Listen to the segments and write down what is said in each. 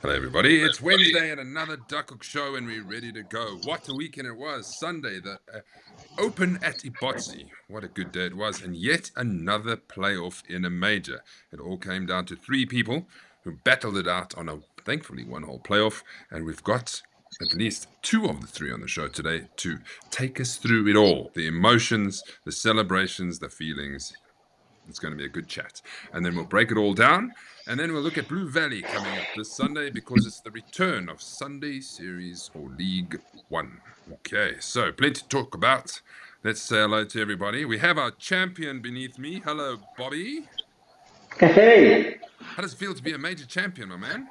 Hello, everybody. It's Wednesday and another Duckhook show, and we're ready to go. What a weekend it was! Sunday, the Open at Ibotsi. What a good day it was, and yet another playoff in a major. It all came down to three people who battled it out on a thankfully one-hole playoff, and we've got at least two of the three on the show today to take us through it all: the emotions, the celebrations, the feelings. It's going to be a good chat. And then we'll break it all down. And then we'll look at Blue Valley coming up this Sunday because it's the return of Sunday Series or League One. Okay, so plenty to talk about. Let's say hello to everybody. We have our champion beneath me. Hello, Bobby. Hey, How does it feel to be a major champion, my man?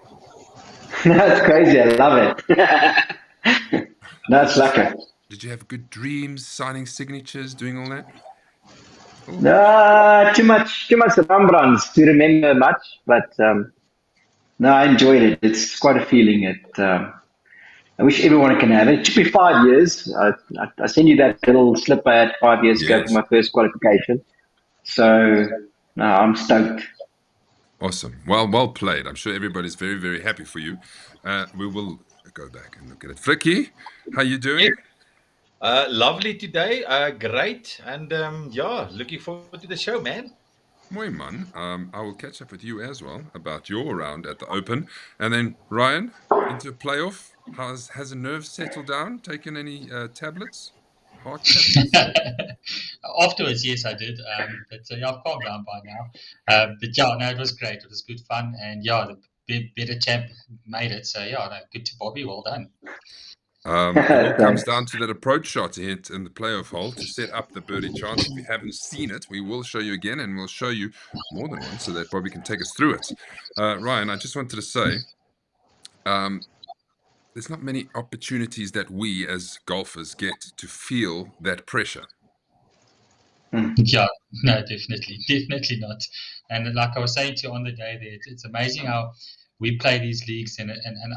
that's crazy. I love it. That's Did you, lekker. did you have good dreams, signing signatures, doing all that? Oh, Too much Rembrandts to remember much, but no, I enjoyed it. It's quite a feeling. I wish everyone can have it. It took me 5 years. I sent you that little slip I had 5 years ago for yes. my first qualification. So, no, I'm stoked. Awesome. Well played. I'm sure everybody's very, very happy for you. We will go back and look at it. Fricky, how you Yes, doing? lovely today. Great. And yeah, looking forward to the show, man. Mooi man. I will catch up with you as well about your round at the Open. And then Ryan, into a playoff. Has the nerves settled down? Taken any tablets? Heart tablets? Afterwards, yes, I did. But yeah, I've calmed down by now. But yeah, no, it was great. It was good fun, and yeah, the better champ made it. So yeah, no, good to Bobby. Well done. It all comes Thanks. down to that approach shot to hit in the playoff hole to set up the birdie chance. If you haven't seen it, we will show you again, and we'll show you more than once so that Bobby can take us through it. Ryan, I just wanted to say, there's not many opportunities that we as golfers get to feel that pressure. Yeah, no, definitely not. And like I was saying to you on the day there, it's amazing how we play these leagues and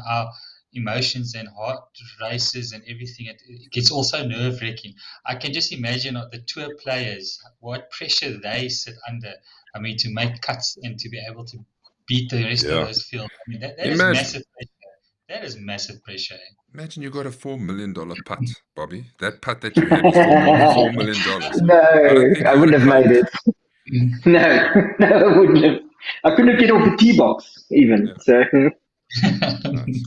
our emotions and heart races and everything. It gets also nerve wracking. I can just imagine the tour players, what pressure they sit under. I mean, to make cuts and to be able to beat the rest of Yeah. those fields. I mean, that is Imagine. massive pressure. That is massive pressure. Imagine you got a $4 million putt, Bobby. That putt that you had is $4 million. I don't No, think I you're going to wouldn't have claim made it. it. No, no, I wouldn't have. I couldn't have get off the tee box even. Yeah, So, nice.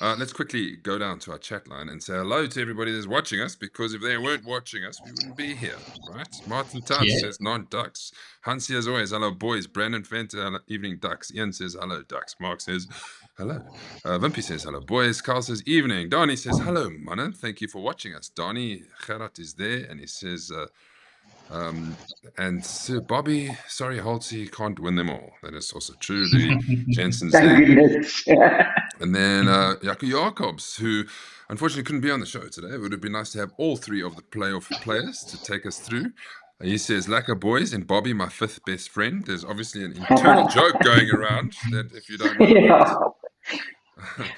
Let's quickly go down to our chat line and say hello to everybody that's watching us, because if they weren't watching us, we wouldn't be here, right? Martin Tubbs Yeah. says, non ducks. Hansi, as always, hello, boys. Brandon Fenter, hello, evening, ducks. Ian says, hello, ducks. Mark says, hello. Vimpy says, hello, boys. Carl says, evening. Donnie says, hello, mannen. Thank you for watching us. Donnie Gerard is there, and he says, and Sir Bobby, sorry, Holtzy can't win them all. That is also true. Louis Jensen's thank there. goodness. And then Jaco Jacobs, who unfortunately couldn't be on the show today. It would have been nice to have all three of the playoff players to take us through. He says, Lacquer boys, and Bobby, my fifth best friend. There's obviously an internal joke going around that if you don't know about.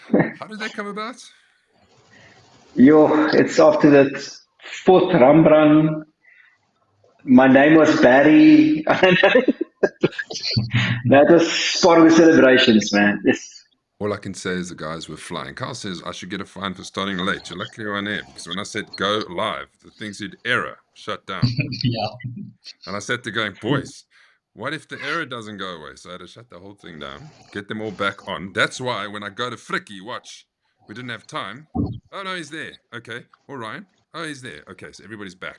Yeah. How did that come about? It's after that fourth Rembrandt. My name was Barry. I don't know. That was part of the celebrations, man. Yes. All I can say is the guys were flying. Carl says I should get a fine for starting late. You're lucky you're on air, because when I said go live, the thing said error, shut down. Yeah. And I said to going, boys, what if the error doesn't go away? So I had to shut the whole thing down, get them all back on. That's why when I go to Fricky, watch, we didn't have time. Oh, no, he's there. Okay. All right. Oh, he's there. Okay, so everybody's back.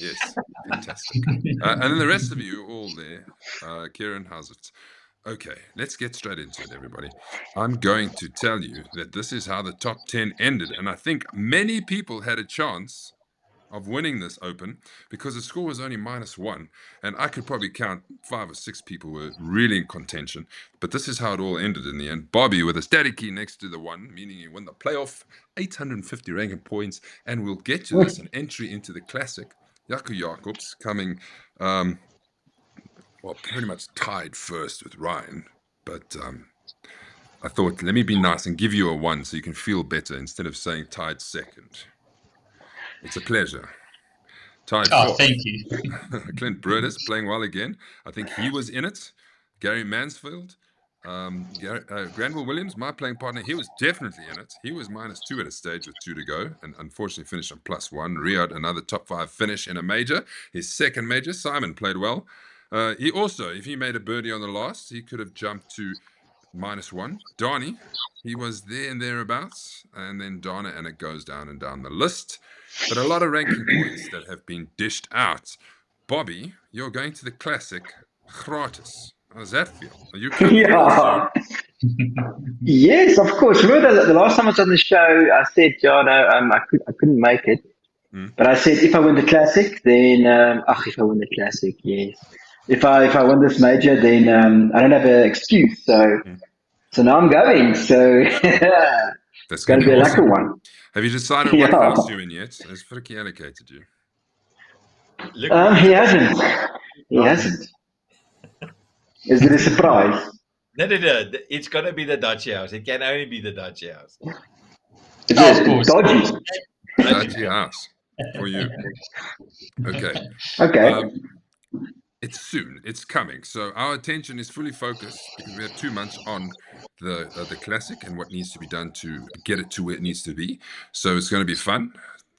Yes, fantastic. And then the rest of you all there. Kieran, how's it? Okay, let's get straight into it, everybody. I'm going to tell you that this is how the top 10 ended. And I think many people had a chance of winning this Open because the score was only -1, and I could probably count 5 or 6 people were really in contention. But this is how it all ended in the end. Bobby with a static key next to the 1, meaning he won the playoff, 850 ranking points, and we'll get to this, an entry into the classic. Jaco Jacobs coming, pretty much tied first with Ryan, but I thought, let me be nice and give you a 1 so you can feel better instead of saying tied second. It's a pleasure. Tied Oh, fourth. thank you. Clint Brodus playing well again. I think he was in it. Gary Mansfield. Granville Williams, my playing partner, he was definitely in it. He was -2 at a stage with 2 to go, and unfortunately finished on +1. Riyadh, another top 5 finish in a major, his second major. Simon played well. He also, if he made a birdie on the last, he could have jumped to -1. Donnie, he was there and thereabouts, and then Donna, and it goes down and down the list. But a lot of ranking points that have been dished out. Bobby, you're going to the Classic gratis. How does that feel? Are you coming Yeah. Yes, of course. Remember the last time I was on the show, I said, John, I couldn't make it. But I said, if I win the Classic, then, if I win the Classic, yes. If I win this major, then I don't have an excuse. So now I'm going. So That's going to be awesome. a lucky one. Have you decided what house you're in yet? Has Frikkie allocated you? He hasn't. He hasn't. Is it a surprise? No. It's going to be the Dutch house. It can only be the Dutch house. Of course. Dodgy. Dodgy house for you. Okay. It's soon. It's coming. So our attention is fully focused because we have 2 months on the Classic and what needs to be done to get it to where it needs to be. So it's going to be fun.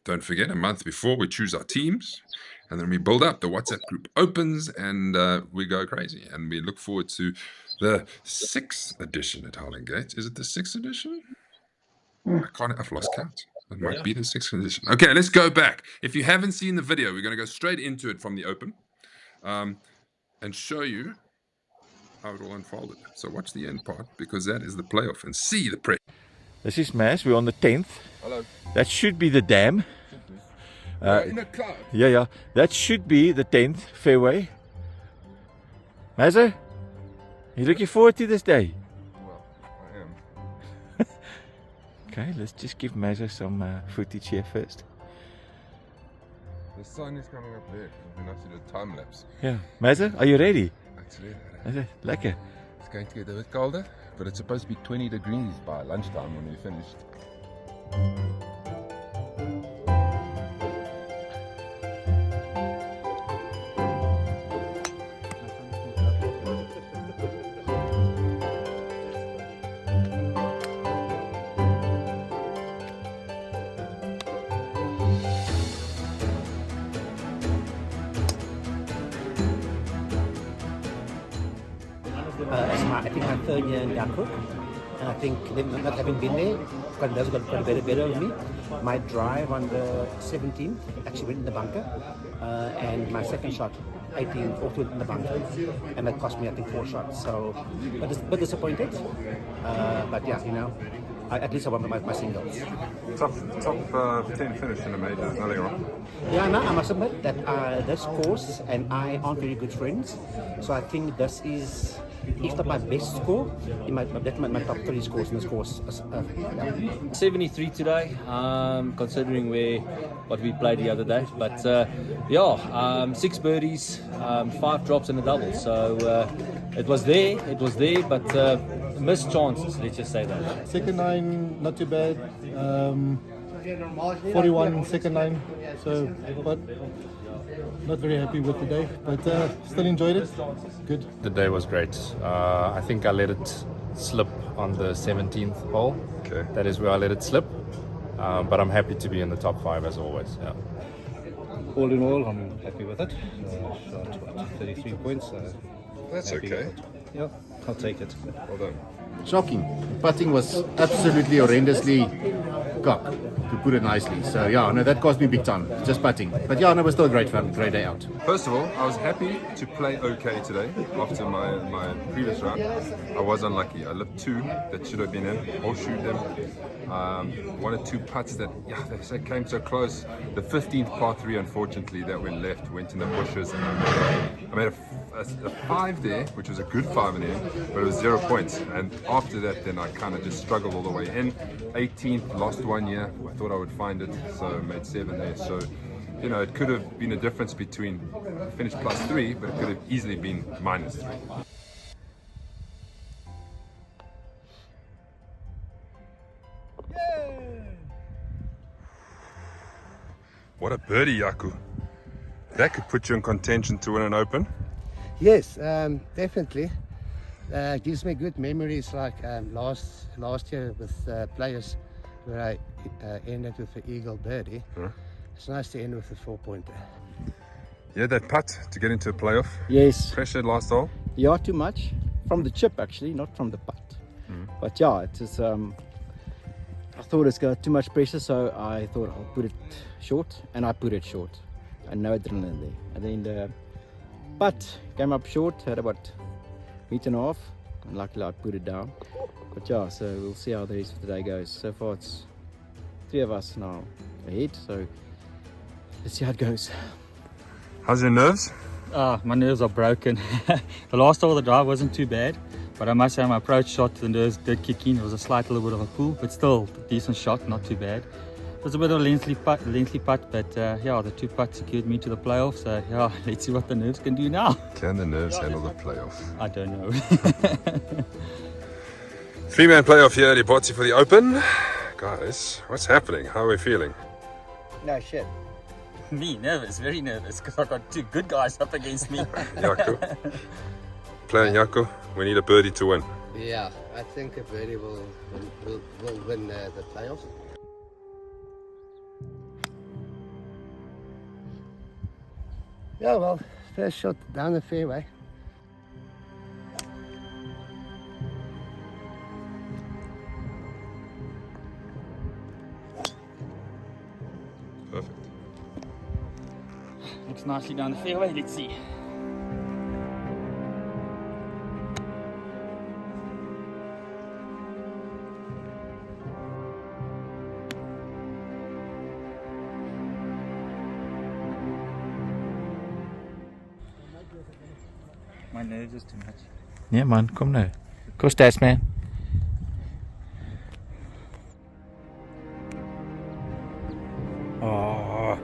Don't forget, a month before we choose our teams, and then we build up. The WhatsApp group opens, and we go crazy. And we look forward to the 6th edition at Howling Gate. Is it the 6th edition? I've lost count. It might be the 6th edition. Okay, let's go back. If you haven't seen the video, we're going to go straight into it from the open. And show you how it all unfolded. So watch the end part, because that is the playoff, and see the pressure. This is Maz. We're on the 10th. Hello. That should be the dam. In a cloud. Yeah. That should be the 10th fairway. Mazza, you looking forward to this day? Well, I am. Okay, let's just give Mazza some footage here first. The sun is coming up there. It'll be nice to do a time lapse. Yeah. Mazza, are you ready? Actually, Lekker. it's going to get a bit colder, but it's supposed to be 20 degrees by lunchtime when we're finished. I think my 3rd year in Duckhook, and I think not having been there, those got better of me. My drive on the 17th actually went in the bunker, and my second shot, 18th, also went in the bunker, and that cost me I think 4 shots. So, but disappointed. But yeah, at least I won my singles. Top 10 finish in the major. There's nothing wrong. Yeah, no, I must admit that this course and I aren't very good friends, so I think this is, if not my best score, in my top 3 scores in this course. 73 today, considering what we played the other day. But 6 birdies, 5 drops and a double. So it was there, but missed chances, let's just say that. Second 9, not too bad. 41 second 9, so but not very happy with the day, but still enjoyed it. Good. The day was great. I think I let it slip on the 17th hole. Okay. That is where I let it slip. But I'm happy to be in the top 5 as always. Yeah. All in all, I'm happy with it. Shot 33 points. That's okay. Yeah, I'll take it. Well done. Shocking. Putting was absolutely horrendously cock, to put it nicely. So yeah, no, that cost me big time. Just putting. But yeah, no, it was still a great fun, great day out. First of all, I was happy to play okay today after my previous round. I was unlucky. I lipped 2 that should have been in, horseshoed them. 1 or 2 putts that they came so close. The 15th par 3, unfortunately, that went left, went in the bushes, and I made a 5 there, which was a good 5 in the end, but it was 0 points. And after that, then I kind of just struggled all the way in. 18th, lost 1 year. I thought I would find it, so I made 7 there. So, it could have been a difference between finish +3, but it could have easily been -3. What a birdie, Yaku. That could put you in contention to win an Open. Yes, definitely. Gives me good memories like last year with players where I ended with the eagle birdie. Huh? It's nice to end with a 4-pointer. Yeah, that putt to get into a playoff. Yes. Pressured last hole. Yeah, too much. From the chip actually, not from the putt. But yeah, it is, I thought it's got too much pressure, so I thought I'll put it short, and I put it short. And no adrenaline there. And then the putt came up short, had about meter and a half, and luckily I put it down. But yeah, so we'll see how the rest of the day goes. So far it's 3 of us now ahead, so let's see how it goes. How's your nerves? My nerves are broken. The last hole of the drive wasn't too bad, but I must say my approach shot, the nerves did kick in. It was a slight little bit of a pull, but still a decent shot, not too bad. It was a bit of a lengthy putt, but yeah, the 2 putts secured me to the playoff. So yeah, let's see what the nerves can do now. Can the nerves handle the playoff? I don't know. 3-man playoff here at Ibotsi for the Open. Guys, what's happening? How are we feeling? No shit. Me, nervous, very nervous, because I've got 2 good guys up against me. Jaco. Playing Jaco, we need a birdie to win. Yeah, I think a birdie will win the playoffs. Yeah, well, first shot down the fairway. Perfect. Looks nicely down the fairway, let's see. My nerves is too much. Yeah man, kom nou. Kom stats man. Oh.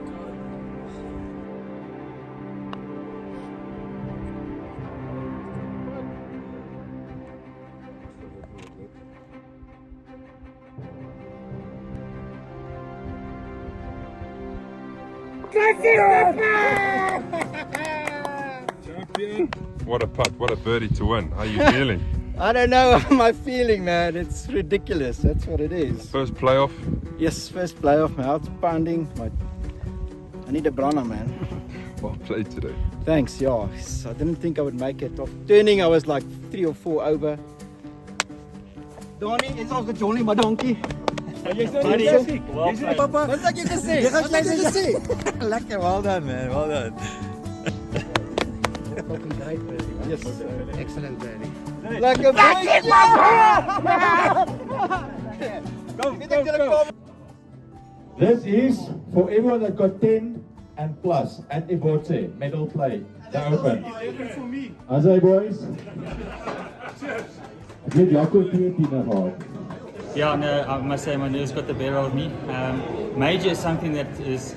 What a putt, what a birdie to win. How are you feeling? I don't know how my feeling, man. It's ridiculous. That's what it is. First playoff? Yes, first playoff. My heart's pounding. I need a Brana, man. Well played today. Thanks, yeah. I didn't think I would make it. Off turning, I was like 3 or 4 over. Donnie, it's also Johnny, my donkey. Papa, wat had je gezegd? Wat had je gezegd? Lekker, well done, man. Well done. Yes, excellent birdie. Lekker, boy. Go. This is for everyone that got 10 and plus at Ibotsi medal play. The Open. Azai boys. Give Jaco 10 gehad. Yeah, no, I must say my nerves got the better of me. Major is something that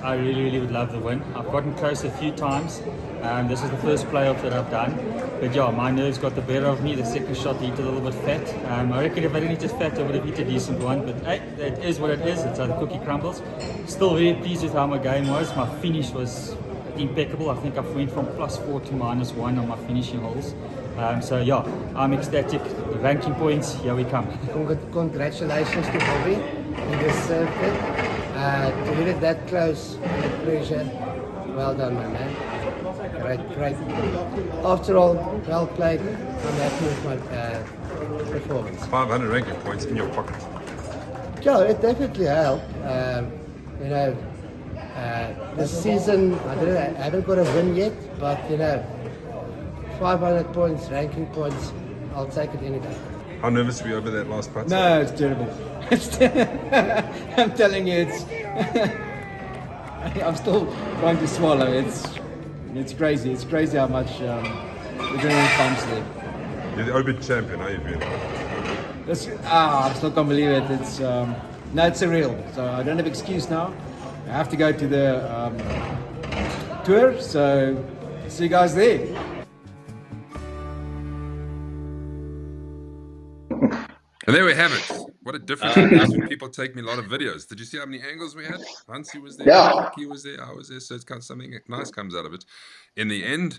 I really would love to win. I've gotten close a few times. This is the first playoff that I've done. But yeah, my nerves got the better of me. The second shot hit a little bit fat. I reckon if I didn't hit it fat, I would have hit a decent one. But hey, that is what it is. It's how the cookie crumbles. Still very pleased with how my game was. My finish was impeccable. I think I went from +4 to -1 on my finishing holes. So yeah, I'm ecstatic. The ranking points, here we come. Congratulations to Bobby. He deserved it. To hit it that close under pressure, well done, my man. Great. After all, well played. I'm happy with my performance. 500 ranking points in your pocket. Yeah, it definitely helped. You know, this season I haven't got a win yet, but you know, 500 points, ranking points, I'll take it any day. How nervous were you over that last putt? No, it's terrible. I'm telling you, it's. I'm still trying to swallow. It's crazy. It's crazy how much adrenaline pumps there. You're the Open champion. How are you feeling? I still can't believe it. It's no, it's surreal. So I don't have excuse now. I have to go to the tour. So see you guys there. And there we have it. What a difference it makes when people take me a lot of videos. Did you see how many angles we had? Hansi was there, Yeah. He was there, I was there, so it's kind of something nice comes out of it. In the end,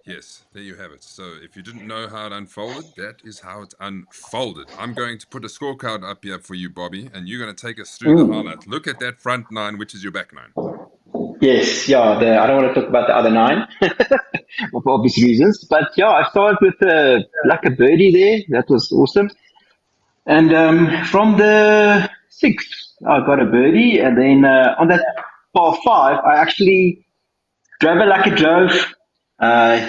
Yes, there you have it. So if you didn't know how it unfolded, that is how it unfolded. I'm going to put a scorecard up here for you, Bobby, and you're going to take us through the highlight. Look at that front nine, which is your back nine. Yes, yeah. I don't want to talk about the other 9 for obvious reasons, but yeah, I started with like a birdie there. That was awesome. And from the 6th, I got a birdie, and then on that par 5, I actually drove it like a drove,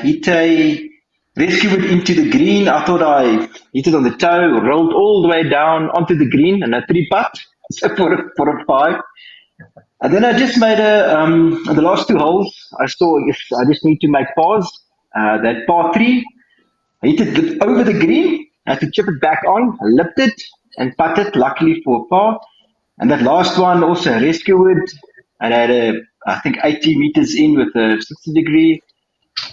hit a rescue it into the green. I thought I hit it on the toe, rolled all the way down onto the green, and a 3-putt so for a 5. And then I just made the last 2 holes, I saw if I just need to make pars. That par 3, I hit it over the green, I had to chip it back on, I lipped it and putted, luckily for a par. And that last one also rescue wood, and I had I think 80 meters in with a 60-degree,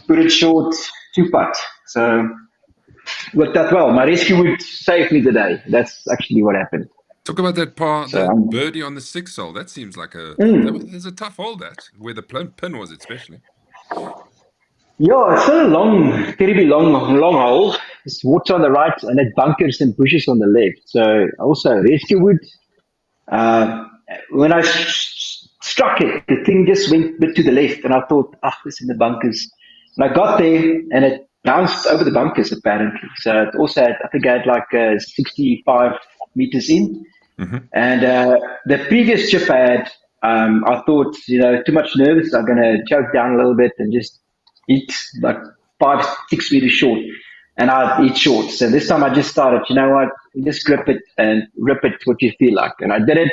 put it short, 2-putt. So worked out well. My rescue wood saved me today. That's actually what happened. Talk about that par, So that birdie on the 6th hole. That seems like there's a tough hole, that, where the pin was especially. Yeah, it's not a long, terribly long hole. It's water on the right and it bunkers and bushes on the left. So also rescue wood. When I struck it, the thing just went a bit to the left, and I thought, it's in the bunkers. And I got there, and it bounced over the bunkers apparently. So it also had, I think I had like 65 meters in. And the previous chip I had, I thought, too much nerves. I'm gonna choke down a little bit and just hit like 5-6 meters short. And I hit short. So this time I just started, you know what, just grip it and rip it what you feel like. And I did it,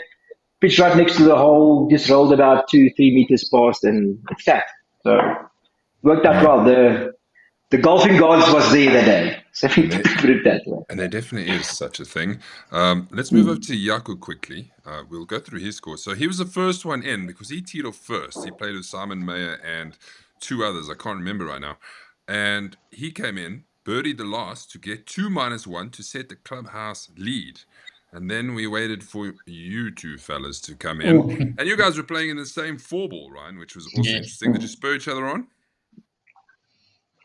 pitched right next to the hole, just rolled about 2-3 meters past, and it sat. So worked out well. The golfing gods was there that day. So put it that way. And there definitely is such a thing. Let's move over to Jaco quickly. We'll go through his score. So he was the first one in because he teed off first. He played with Simon Mayer and 2 others. I can't remember right now. And he came in, birdied the last to get 2 -1 to set the clubhouse lead. And then we waited for you 2 fellas to come in. And you guys were playing in the same 4-ball, Ryan, which was also interesting. Did you spur each other on?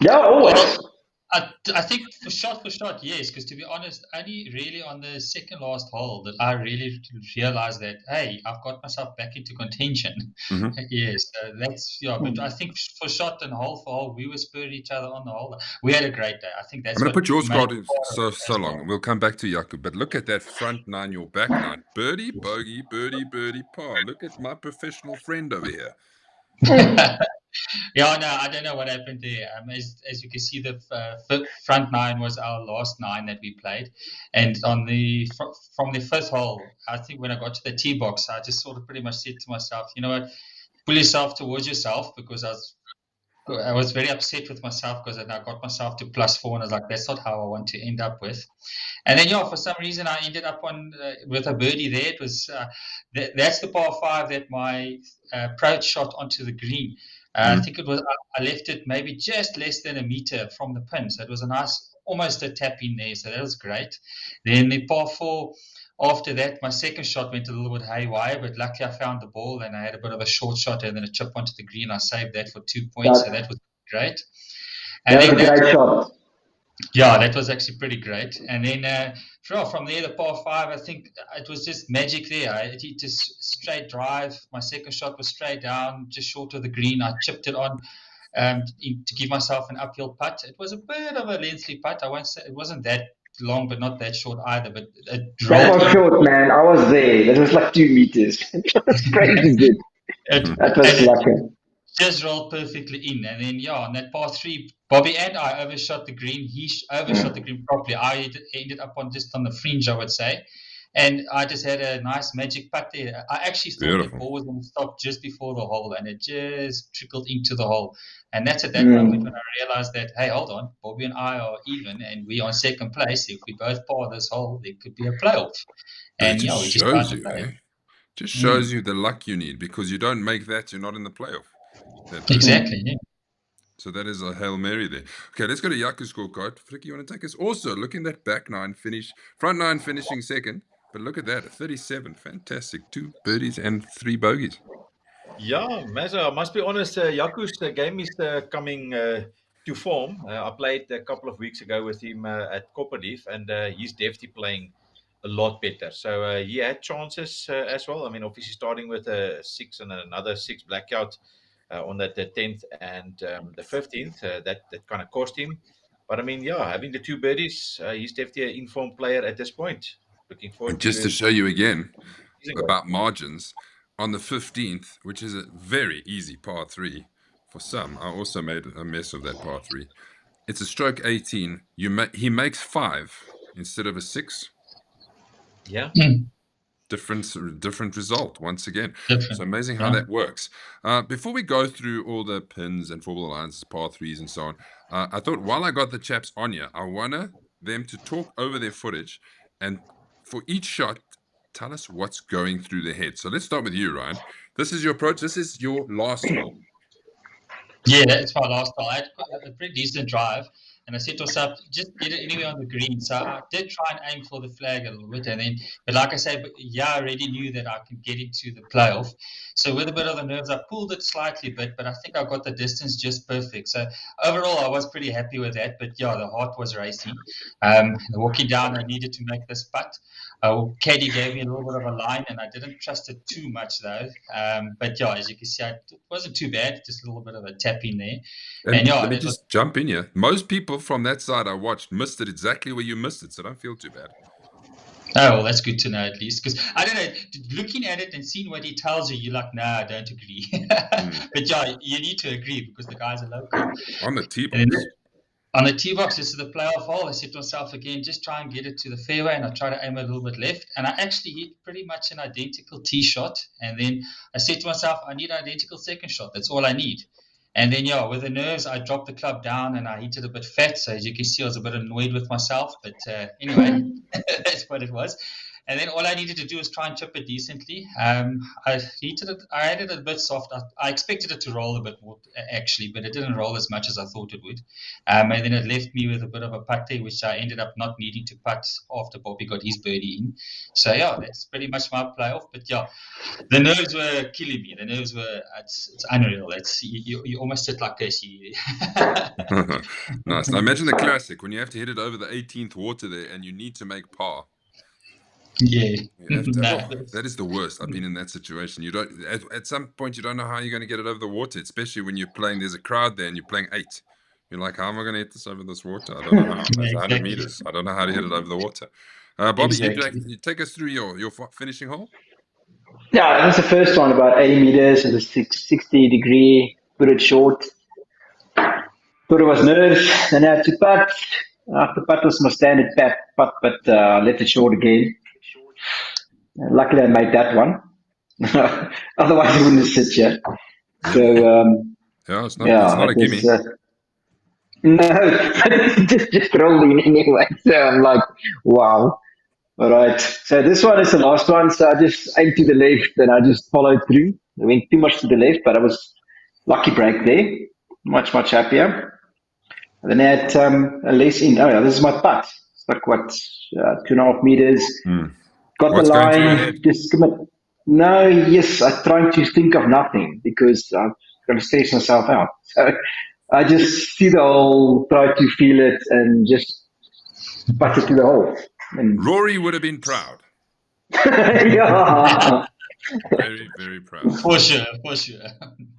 Yeah, always. I think for shot, yes. Because to be honest, only really on the second last hole that I really realized that, hey, I've got myself back into contention. Yes, that's But I think for shot and hole for hole, we were spurring each other on the hole. We had a great day. I think that's. I'm going to put your score in so long. We'll come back to Jaco. But look at that front 9, your back 9. Birdie, bogey, birdie, birdie, par. Look at my professional friend over here. Yeah, no, I don't know what happened there. As you can see, the front 9 was our last 9 that we played, and on from the 5th hole, I think when I got to the tee box, I just sort of pretty much said to myself, you know what, pull yourself towards yourself, because I was very upset with myself because I got myself to +4, and I was like, that's not how I want to end up with. And then, for some reason, I ended up with a birdie there. It was that's the par 5 that my approach shot onto the green. I think it was, I left it maybe just less than a meter from the pin. So it was a nice, almost a tap in there. So that was great. Then the par 4, after that, my second shot went a little bit haywire, but luckily I found the ball and I had a bit of a short shot and then a chip onto the green. I saved that for 2 points. So that was great. And that was a great shot. Yeah, that was actually pretty great. And then from there, the par 5, I think it was just magic there. I hit a straight drive. My second shot was straight down, just short of the green. I chipped it on to give myself an uphill putt. It was a bit of a lengthy putt. I won't say it wasn't that long, but not that short either. But that was short, man. I was there. That was like 2 meters. That's crazy good. That was lucky. Just rolled perfectly in, and then on that par 3, Bobby and I overshot the green. He overshot the green properly. I ended up just on the fringe, I would say, and I just had a nice magic putt there. I actually thought the ball was going to stop just before the hole, and it just trickled into the hole. And that's at that moment when I realized that, hey, hold on, Bobby and I are even, and we are in second place. If we both par this hole, there could be a playoff. And it just shows you, Just shows you the luck you need, because you don't make that, you're not in the playoff. Exactly, yeah. So that is a Hail Mary there. Okay, let's go to Jaco's scorecard. Fricky, you want to take us? Also, look in that back 9 front 9 finishing second. But look at that, a 37. Fantastic. 2 birdies and 3 bogeys. Yeah, Mazza, I must be honest, Jaco's game is coming to form. I played a couple of weeks ago with him at Copperleaf, and he's definitely playing a lot better. So he had chances as well. I mean, obviously starting with a 6 and another 6 blackout on that the 10th and the 15th, that kind of cost him. But I mean, yeah, having the 2 birdies, he's definitely an informed player at this point. Looking forward And just to to show you again season goal. about margins, on the 15th, which is a very easy par 3 for some, I also made a mess of that par 3. It's a stroke 18. He makes 5 instead of a 6. Yeah. Different result once again. Different. So amazing how that works. Before we go through all the pins and 4-ball alliances, par 3s and so on, I thought while I got the chaps on here, I want them to talk over their footage and for each shot, tell us what's going through their head. So let's start with you, Ryan. This is your approach. This is your last hole. Yeah, that's my last hole. I had a pretty decent drive, and I said to myself, just get it anywhere on the green. So I did try and aim for the flag a little bit, and then, but like I say, I already knew that I could get into the playoff. So with a bit of the nerves, I pulled it slightly bit, but I think I got the distance just perfect. So overall, I was pretty happy with that. But yeah, the heart was racing. Walking down, I needed to make this putt. Caddy gave me a little bit of a line, and I didn't trust it too much though. But yeah, as you can see, it wasn't too bad. Just a little bit of a tap in there. And yeah, let me just jump in here. Most people from that side I watched missed it exactly where you missed it, so don't feel too bad. Oh, well, that's good to know at least. Because I don't know, looking at it and seeing what he tells you, you're like, nah, I don't agree. But yeah, you need to agree because the guys are local. On the tee box. On the tee box, this is the playoff hole. I said to myself again, just try and get it to the fairway, and I try to aim a little bit left. And I actually hit pretty much an identical tee shot. And then I said to myself, I need an identical second shot. That's all I need. And then, yeah, with the nerves, I dropped the club down and I hit it a bit fat. So as you can see, I was a bit annoyed with myself. But anyway, that's what it was. And then all I needed to do was try and chip it decently. I heated it. I had it a bit soft. I expected it to roll a bit more, actually, but it didn't roll as much as I thought it would. And then it left me with a bit of a putt there, which I ended up not needing to putt after Bobby got his birdie in. So, yeah, that's pretty much my playoff. But, yeah, the nerves were killing me. The nerves were, it's unreal. You almost sit like this. Nice. Now, imagine the classic when you have to hit it over the 18th water there and you need to make par. Yeah. That is the worst. I've been in that situation. You don't at some point you don't know how you're going to get it over the water, especially when you're playing. There's a crowd there and you're playing 8. You're like, how am I going to hit this over this water? I don't know how. It's 100 meters. I don't know how to hit it over the water. Bobby, you take us through your finishing hole. Yeah, that was the first one, about 80 meters and a 60-degree. Put it short. Thought it was nerves. Then I had to putt. The putt was my standard putt, but left it short again. Luckily, I made that one. Otherwise, I wouldn't have sit here. So, yeah, it's not a gimme. No, it just rolled in anyway. So I'm like, wow. All right. So this one is the last one. So I just aimed to the left and I just followed through. I went too much to the left, but I was lucky break there. Much happier. And then I had a less in. Oh, yeah, this is my putt. It's like, 2.5 meters. Got What's the line. going Just no, yes, I'm trying to think of nothing because I'm going to stress myself out. So I just see the hole, try to feel it, and just putt it to the hole. And Rory would have been proud. Yeah. Very, very proud. For sure.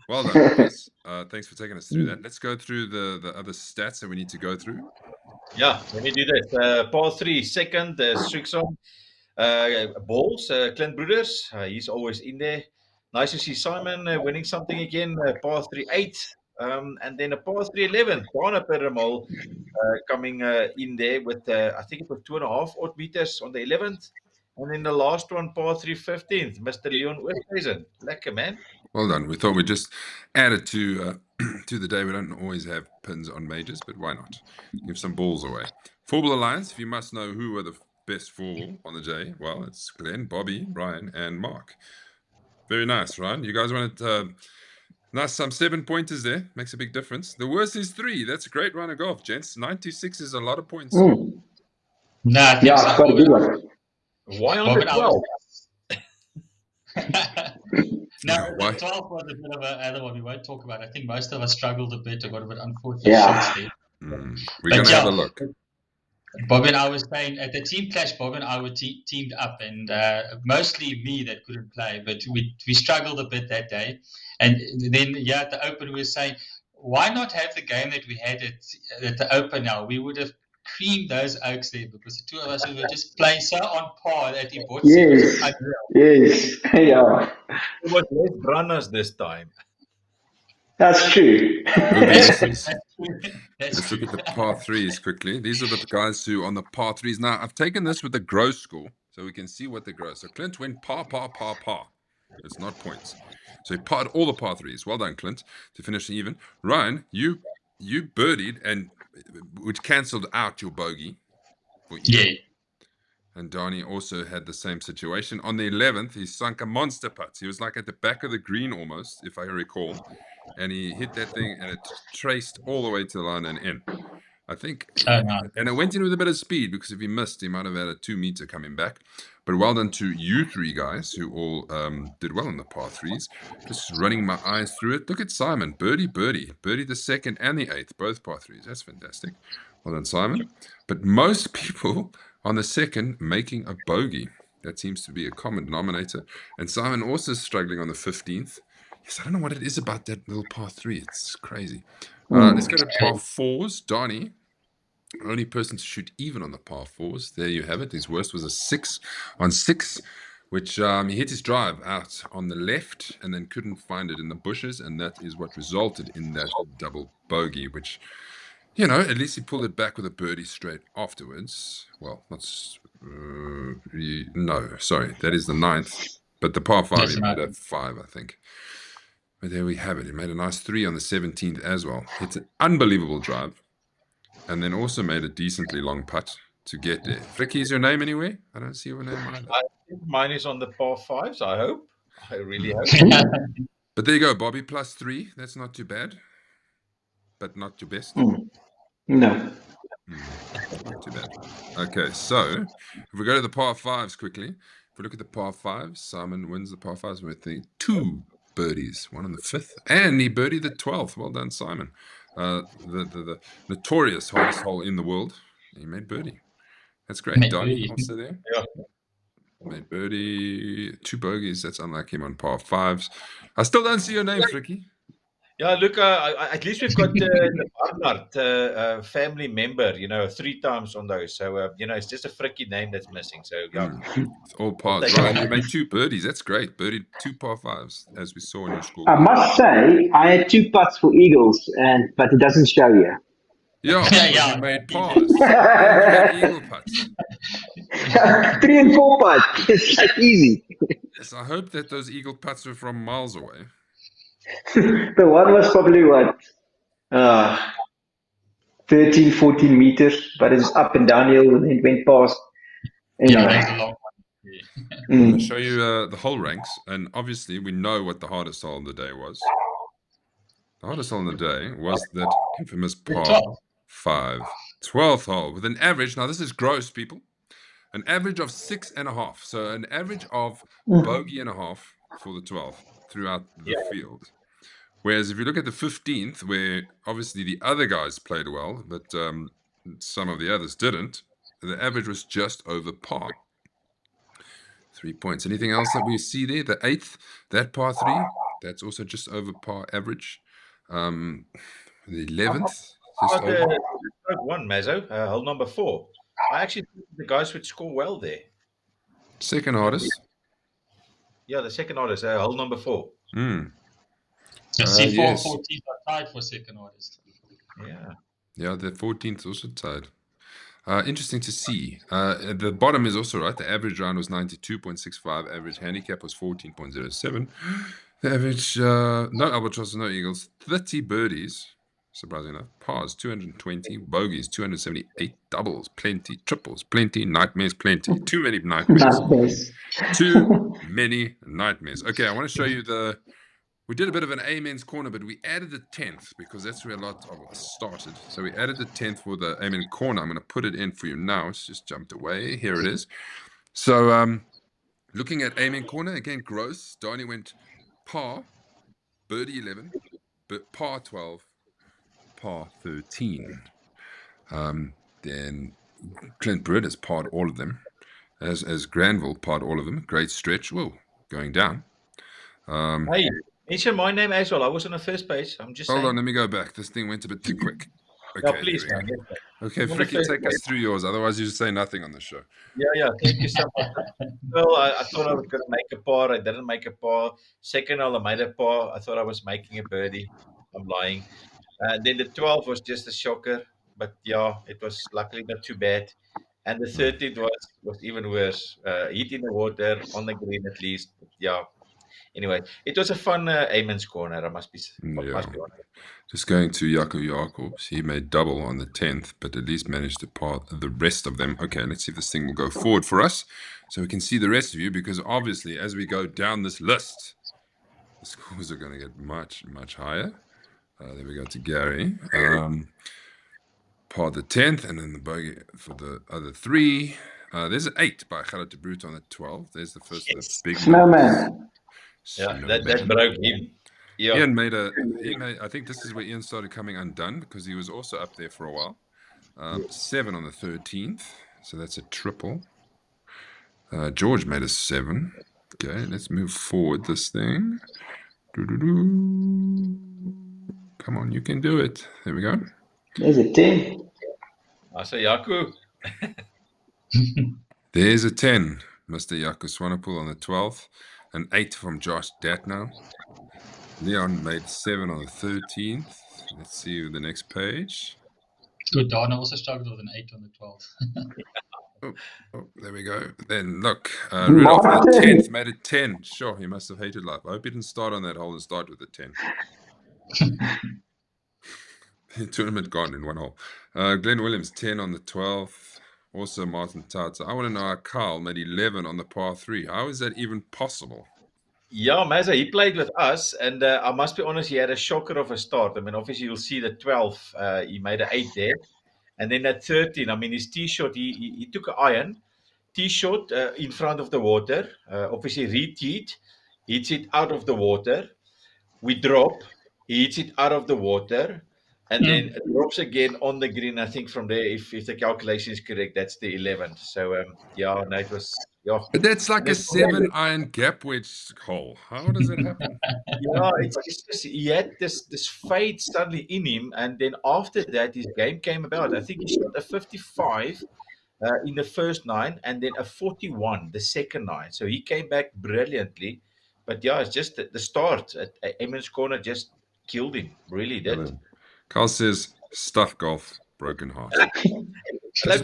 Well done, boys. Thanks for taking us through that. Let's go through the other stats that we need to go through. Yeah, let me do that. Par 3, second, Strixon. Balls, Clint Broeders, he's always in there. Nice to see Simon winning something again. Par 3, 8. And then a par 3, 11. Dana Perremal coming in there with, I think it was 2.5 odd meters on the 11th. And then the last one, par 3, 15th, Mr. Leon Oosthuizen. Lekker, man. Well done. We thought we'd just add it to the day. We don't always have pins on majors, but why not? Give some balls away. 4-ball alliance, if you must know who were the best 4-ball on the day, well, it's Glenn, Bobby, Ryan, and Mark. Very nice, Ryan. You guys wanted nice, some 7 pointers there. Makes a big difference. The worst is 3. That's a great run of golf, gents. 96 is a lot of points. Yeah, it's quite a good one. Why on the 12? No, Why? the 12 was a bit of another one we won't talk about. I think most of us struggled a bit. I got a bit unfortunate shots there. We're going to have a look. Bob and I was playing at the team clash. Bob and I were teamed up, and mostly me that couldn't play, but we struggled a bit that day. And then at the Open we were saying, why not have the game that we had at the Open now? We would have creamed those Oaks there because the two of us were just playing so on par that he bought Yes, yes, yeah, It was less runners this time. that's true. Let's look at the par threes quickly. These are the guys who on the par threes. Now, I've taken this with the gross score, so we can see what the gross. So Clint went par. It's not points. So he parred all the par threes. Well done, Clint, to finish even. Ryan, you birdied, and which cancelled out your bogey for even. Yeah. And Donnie also had the same situation. On the 11th, he sunk a monster putt. He was like at the back of the green almost, if I recall. And he hit that thing, and it traced all the way to the line and in. I think, and it went in with a bit of speed, because if he missed, he might have had a 2-meter coming back. But well done to you three guys who all did well in the par threes. Just running my eyes through it. Look at Simon, birdie the second and the 8th, both par threes. That's fantastic. Well done, Simon. But most people on the second making a bogey. That seems to be a common denominator. And Simon also struggling on the 15th. Yes, I don't know what it is about that little par 3. It's crazy. Let's go to par 4s. Donnie, only person to shoot even on the par 4s. There you have it. His worst was a 6 on 6, which he hit his drive out on the left and then couldn't find it in the bushes, and that is what resulted in that double bogey, which, at least he pulled it back with a birdie straight afterwards. Well, no, sorry, that is the 9th. But the par 5, he made a 5, I think. But there we have it. He made a nice 3 on the 17th as well. Hit an unbelievable drive. And then also made a decently long putt to get there. Fricky, is your name anywhere? I don't see your name either. I think mine is on the par 5s, I hope. I really hope. But there you go, Bobby, +3. That's not too bad. But not your best. No. Not too bad. Okay, so if we go to the par 5s quickly, if we look at the par 5s, Simon wins the par 5s with the 2 birdies, one on the 5th, and he birdied the 12th. Well done, Simon. The notorious hardest hole in the world. He made birdie. That's great. Donnie also there. Yeah. Made birdie, 2 bogeys. That's unlike him on par 5s. I still don't see your name, Fricky. Yeah, look, at least we've got the Barnard family member, 3 times on those. So, it's just a Fricky name that's missing. So, yeah. It's all pars. Ryan, you made 2 birdies. That's great. Birdied 2 par 5s, as we saw in your score. I must say, I had 2 putts for Eagles, but it doesn't show you. Yeah, you made pars. You had eagle putts. 3 and 4 putts. It's like easy. Yes, I hope that those eagle putts were from miles away. The one was probably 13, 14 meters, but it's up and downhill, and it went past. That's a long one. I'm going to show you the hole ranks, and obviously we know what the hardest hole of the day was. The hardest hole of the day was that infamous par 5, 12th hole, with an average, now this is gross, people, an average of 6.5. So an average of bogey and a half for the 12th throughout the field. Whereas if you look at the 15th, where obviously the other guys played well, but some of the others didn't, the average was just over par. 3 points. Anything else that we see there? The 8th, that par 3, that's also just over par average. The 11th, just over. One, Mazzo, hole number 4. I actually think the guys would score well there. Second hardest. Yeah, the second hardest, hole number 4. The C4 14th are tied for second hardest. Yeah, the 14th also tied. Interesting to see. The bottom is also right. The average round was 92.65. Average handicap was 14.07. The average, no albatross, no eagles. 30 birdies, surprisingly enough. Pars, 220. Bogeys, 278. Doubles, plenty. Triples, plenty. Nightmares, plenty. Too many nightmares. Too many nightmares. Okay, I want to show you we did a bit of an Amen's corner, but we added the 10th because that's where a lot of us started. So we added the 10th for the Amen corner. I'm going to put it in for you now. It's just jumped away. Here it is. So Looking at aiming corner, again, gross. Donnie went par, birdie 11, but par 12, par 13. Then Clint Britt has parred all of them, as Granville parred all of them. Great stretch. Whoa, going down. Hey, mention my name as well. I was on the first page. I'm just Hold saying. on, let me go back. This thing went a bit too quick. Yeah, Okay, please, there we man. go. Yes, man. Okay, I'm on the Fricky, first take us page. through yours. Otherwise, you say nothing on the show. Yeah. Thank you so much. Well, I thought I was going to make a par. I didn't make a par. Second hole, I made a par. I thought I was making a birdie. I'm lying. Then the 12 was just a shocker. But yeah, it was luckily not too bad. And the 13th was even worse. Hit in the water, on the green at least. But yeah. Anyway, it was a fun Amon's corner. I must be honest. Just going to Jaco Jacobs. He made double on the 10th, but at least managed to par the rest of them. Okay, let's see if this thing will go forward for us so we can see the rest of you, because obviously as we go down this list, the scores are going to get much, much higher. There we go to Gary. Par the 10th, and then the bogey for the other three. There's an 8 by Gerrit de Bruyne on the 12th. There's the first of the big Snowman. Yeah, that broke him. Yeah. Ian made I think this is where Ian started coming undone, because he was also up there for a while. 7 on the 13th, so that's a triple. George made a 7. Okay, let's move forward this thing. Come on, you can do it. There we go. There's a 10. I say Jaco. There's a 10, Mr. Jaco Swanepoel on the 12th. An 8 from Josh Datnow. Leon made 7 on the 13th. Let's see the next page. Good. Dana also struggled with an 8 on the 12th. Oh, there we go. Then look, Rudolph on the 10th made a 10. Sure, he must have hated life. I hope he didn't start on that hole and start with a 10. The tournament gone in one hole. Glenn Williams, 10 on the 12th. Also Martin Tata. I want to know how Carl made 11 on the par 3. How is that even possible? Yeah, Mazza, he played with us, and I must be honest, he had a shocker of a start. I mean, obviously, you'll see the 12, he made an 8 there. And then at 13, I mean, his tee shot, he took an iron, tee shot in front of the water, obviously re-teed, hits it out of the water. We drop, he hits it out of the water, and then it drops again on the green. I think from there, if the calculation is correct, that's the 11th. So, yeah, no, it was, yeah. But that's like a 7-iron gap wedge hole. How does it happen? Yeah, it's just he had this fade suddenly in him, and then after that, his game came about. I think he shot a 55 in the first 9, and then a 41 the second 9. So he came back brilliantly. But yeah, it's just the start at Emmons Corner just killed him. Really did. Carl says, stuff golf, broken heart. Like,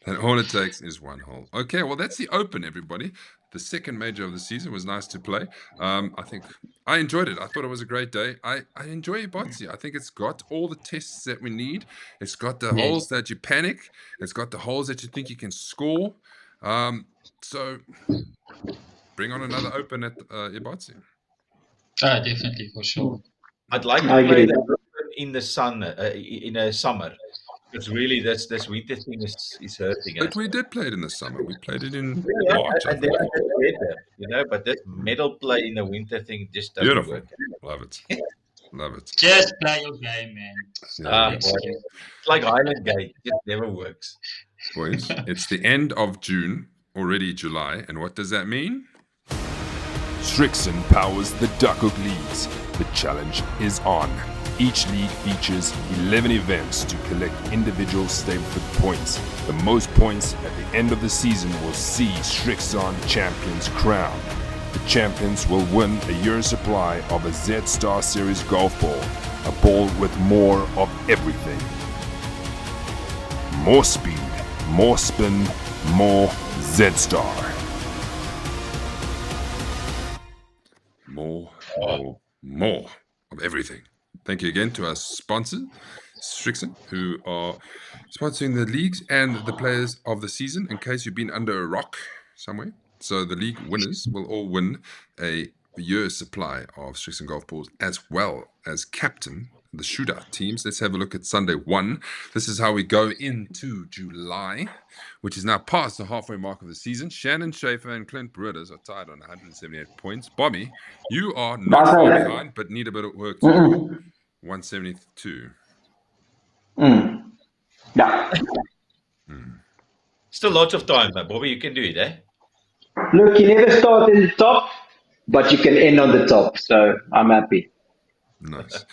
And all it takes is one hole. Okay, well, that's the Open, everybody. The second major of the season was nice to play. I think I enjoyed it. I thought it was a great day. I enjoy Ibotzi. I think it's got all the tests that we need. It's got the holes that you panic. It's got the holes that you think you can score. So bring on another Open at Ibotzi. Definitely, for sure. I'd like to play the Open in the sun, in a summer. Because really, this winter thing is hurting us. But we did play it in the summer. We played it in Yeah, March. and then it's better, but this medal play in the winter thing just doesn't work. Love it. Love it. Just play your game, man. It's like Highland Gate. It never works. Boys, it's the end of June, already July, and what does that mean? Strixon powers the Duckhook Leagues. The challenge is on. Each league features 11 events to collect individual Stableford points. The most points at the end of the season will see Strixon champions crowned. The champions will win a year's supply of a Z-Star Series golf ball, a ball with more of everything. More speed, more spin, more Z-Star. More of everything. Thank you again to our sponsor, Strixon, who are sponsoring the leagues and the players of the season, in case you've been under a rock somewhere. So the league winners will all win a year's supply of Strixon golf balls, as well as captain the shootout teams. Let's have a look at Sunday 1. This is how we go into July, which is now past the halfway mark of the season. Shannon Schaefer and Clint Broders are tied on 178 points. Bobby, you are not That's far right. behind, but need a bit of work to do. 172. Yeah. Still lots of time, Bobby. You can do it, eh? Look, you never start in the top, but you can end on the top. So I'm happy. Nice.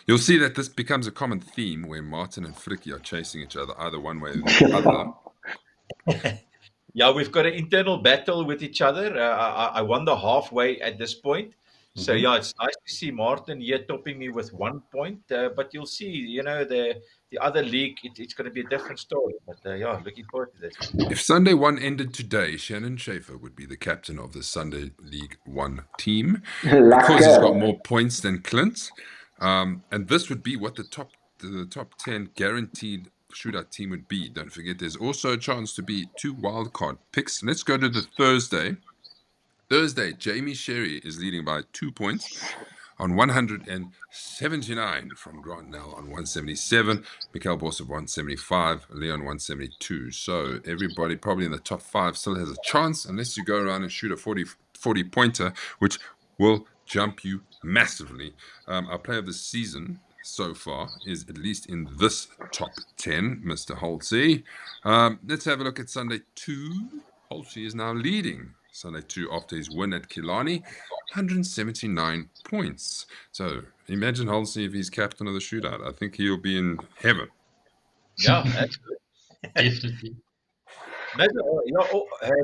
You'll see that this becomes a common theme where Martin and Fricky are chasing each other either one way or the other. Yeah, we've got an internal battle with each other. I won the halfway at this point. So, yeah, it's nice to see Martin here topping me with 1 point. But you'll see, the other league, it's going to be a different story. But, yeah, looking forward to this. If Sunday 1 ended today, Shannon Schaefer would be the captain of the Sunday League 1 team because he's got more points than Clint. And this would be what the top 10 guaranteed shootout team would be. Don't forget, there's also a chance to be 2 wildcard picks. Let's go to the Thursday. Thursday, Jamie Sherry is leading by 2 points on 179 from Grant Nell on 177, Mikael Boss of 175, Leon 172. So everybody probably in the top 5 still has a chance unless you go around and shoot a 40 pointer, which will jump you massively. Our player of the season so far is at least in this top 10, Mr. Holtzy. Let's have a look at Sunday 2. Holtzy is now leading Sunday 2 after his win at Killarney, 179 points. So imagine Holtzy if he's captain of the shootout. I think he'll be in heaven. Yeah, absolutely. Definitely.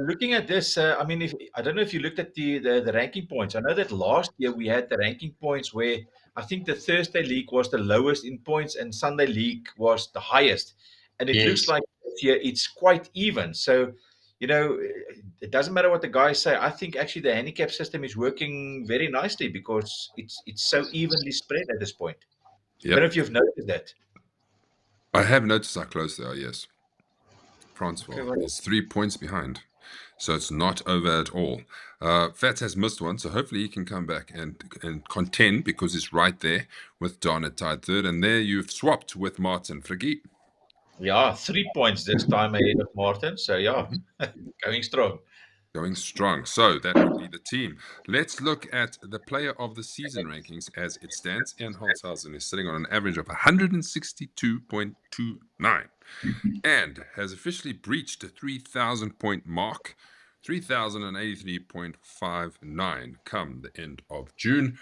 Looking at this, I mean, I don't know if you looked at the ranking points. I know that last year we had the ranking points where I think the Thursday league was the lowest in points and Sunday league was the highest. And it looks like this year it's quite even. So, it doesn't matter what the guys say. I think actually the handicap system is working very nicely because it's so evenly spread at this point. I don't know if you've noticed that. I have noticed how close they are, yes. Francois is 3 points behind. So it's not over at all. Fats has missed one, so hopefully he can come back and contend because he's right there with Don at tied third. And there you've swapped with Martin. Fricky? Yeah, 3 points this time ahead of Martin. So, yeah, going strong. Going strong. So that would be the team. Let's look at the player of the season rankings as it stands. Ian Holzhausen is sitting on an average of 162.29 and has officially breached the 3,000 point mark, 3,083.59 come the end of June.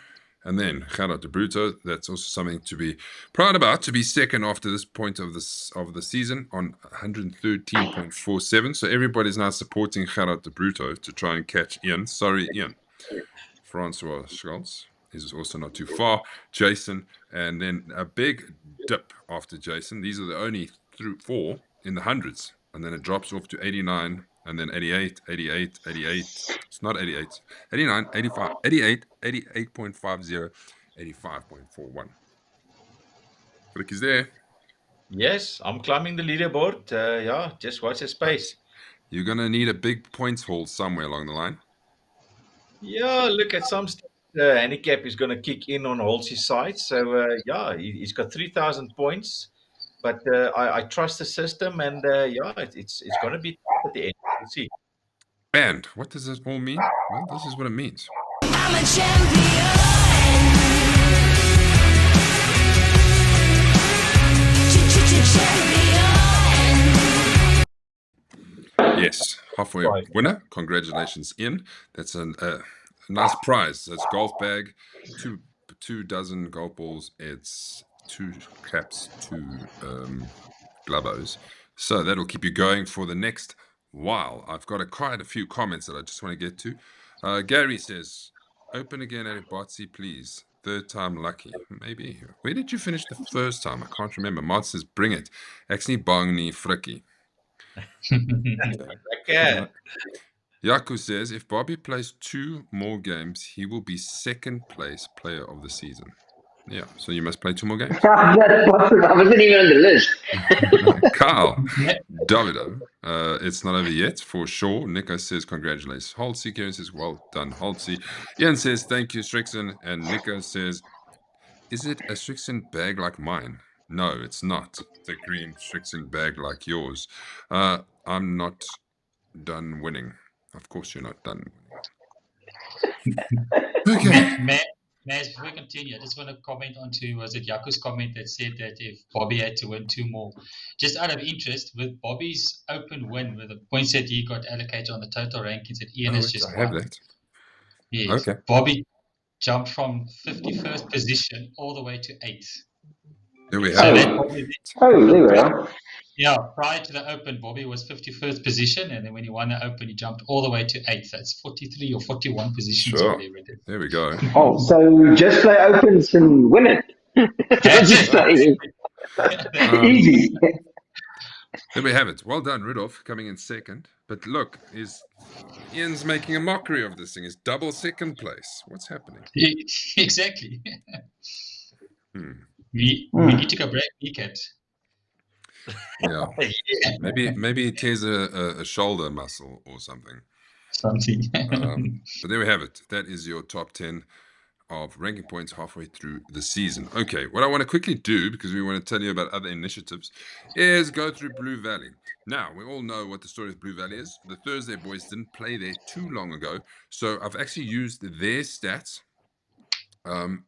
And then Gerard de Bruto, that's also something to be proud about, to be second after this point of the season on 113.47. So everybody's now supporting Gerard de Bruto to try and catch Ian. Sorry, Ian. Francois Schultz is also not too far. Jason, and then a big dip after Jason. These are the only 4 in the hundreds. And then it drops off to 89, and then 88, 88, 88. It's not 88. 89, 85, 88, 88.50, 85.41. Frick is there. Yes, I'm climbing the leaderboard. Yeah, just watch the space. You're going to need a big points haul somewhere along the line. Yeah, look at some stage, handicap is going to kick in on Holtzy's side. So, yeah, he's got 3,000 points. But I trust the system, and yeah, it's going to be tough at the end. We'll see. And what does this all mean? Well, this is what it means. I'm a champion. Yes, halfway winner. Congratulations, Ian. That's a nice prize. That's golf bag, two dozen golf balls. It's 2 caps, 2 glovos. So that'll keep you going for the next while. I've got quite a few comments that I just want to get to. Gary says, "Open again at Botsy, please. 3rd time lucky." Maybe. Where did you finish the first time? I can't remember. Martin says, "Bring it. Actually, bang ni frikkie." Okay. Yaku says, "If Bobby plays 2 more games, he will be 2nd place player of the season." Yeah, so you must play 2 more games. That's possible. I wasn't even on the list. Carl, Davido, it's not over yet, for sure. Nico says, "Congratulations, Holtzy." Kieran says, "Well done, Holtzy." Ian says, "Thank you, Strixon." And Nico says, Is it a Strixon bag like mine? No, it's not. It's a green Strixon bag like yours. I'm not done winning. Of course you're not done winning. Okay. Maz, before we continue, I just want to comment on to, was it Yaku's comment that said that if Bobby had to win 2 more, just out of interest, with Bobby's open win, with the points that he got allocated on the total rankings that Ian has just I have won. that. Yes. Okay. Bobby jumped from 51st position all the way to 8th. There we So have that it. Bobby, there we are. yeah, prior to the Open, Bobby was 51st position, and then when he won the Open, he jumped all the way to 8th. That's 43 or 41 positions or Sure. whatever it is. There we go. Oh, so just play opens and win it. That's Just saying. Easy. There we have it. Well done, Rudolph, coming in second. But look, Ian's making a mockery of this thing. It's double second place. What's happening? Exactly. Hmm. We need to go break weekend. Yeah. Maybe he tears a shoulder muscle or something. Something. But there we have it. That is your top 10 of ranking points halfway through the season. Okay, what I want to quickly do, because we want to tell you about other initiatives, is go through Blue Valley. Now, we all know what the story of Blue Valley is. The Thursday boys didn't play there too long ago, so I've actually used their stats